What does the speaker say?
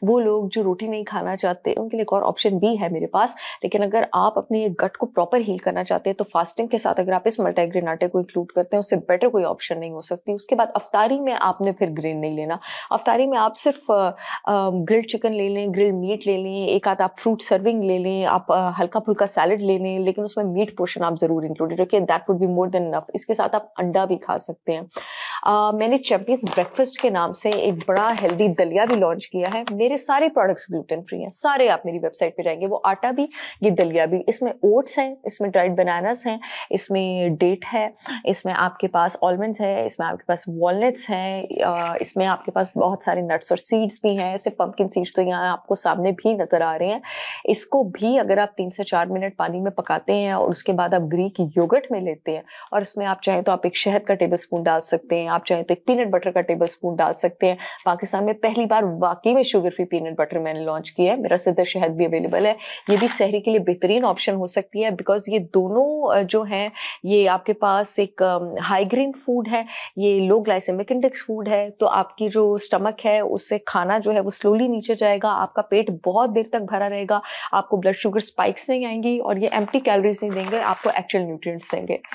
वो लोग जो रोटी नहीं खाना चाहते उनके लिए एक और ऑप्शन भी है मेरे पास। लेकिन अगर आप अपने गट को प्रॉपर हील करना चाहते हैं तो फास्टिंग के साथ अगर आप इस मल्टीग्रेन आटे को इंक्लूड करते हैं उससे बेटर कोई ऑप्शन नहीं हो सकती। उसके बाद अफ्तारी में आपने फिर ग्रेन नहीं लेना। अफ्तारी में आप सिर्फ ग्रिल्ड चिकन ले लें, ग्रिल्ड मीट ले लें, एक आध आप फ्रूट सर्विंग ले लें, आप हल्का फुल्का सैलड ले लें, लेकिन उसमें मीट पोर्शन आप जरूर इंक्लूडेड रखिए। That would be more than enough. इसके साथ आप अंडा भी खा सकते हैं। मैंने चैंपियंस ब्रेकफास्ट के नाम से एक बड़ा हेल्दी दलिया भी लॉन्च किया है। मेरे सारे प्रोडक्ट्स ग्लूटेन फ्री हैं, सारे। आप मेरी वेबसाइट पे जाएंगे, वो आटा भी, ये दलिया भी। इसमें ओट्स हैं, इसमें ड्राइड बनानास हैं, इसमें डेट है, इसमें आपके पास आलमंड्स है, इसमें आपके पास वॉलनट्स हैं, इसमें आपके पास बहुत सारे नट्स और सीड्स भी हैं। ऐसे पंपकिन सीड्स तो यहाँ आपको सामने भी नजर आ रहे हैं। इसको भी अगर आप 3 से 4 मिनट पानी में पकाते हैं और उसके बाद आप ग्रीक योगर्ट में लेते हैं और इसमें आप चाहें तो आप एक शहद का टेबल स्पून डाल सकते हैं, आप चाहें तो एक पीनट बटर का टेबल स्पून डाल सकते हैं। पाकिस्तान में पहली बार वाकई में शुगर फ्री पीनट बटर मैंने लॉन्च किया है। मेरा सिद्ध शहद भी अवेलेबल है। ये भी सहरी के लिए बेहतरीन ऑप्शन हो सकती है, बिकॉज ये दोनों जो है ये आपके पास एक हाई ग्रेन फूड है, ये लो ग्लाइसेमिक इंडेक्स फूड है। तो आपकी जो स्टमक है उससे खाना जो है वो स्लोली नीचे जाएगा, आपका पेट बहुत देर तक भरा रहेगा, आपको ब्लड शुगर स्पाइक्स नहीं आएंगी और ये एम्प्टी कैलोरीज नहीं देंगे, आपको एक्चुअल न्यूट्रिएंट्स देंगे।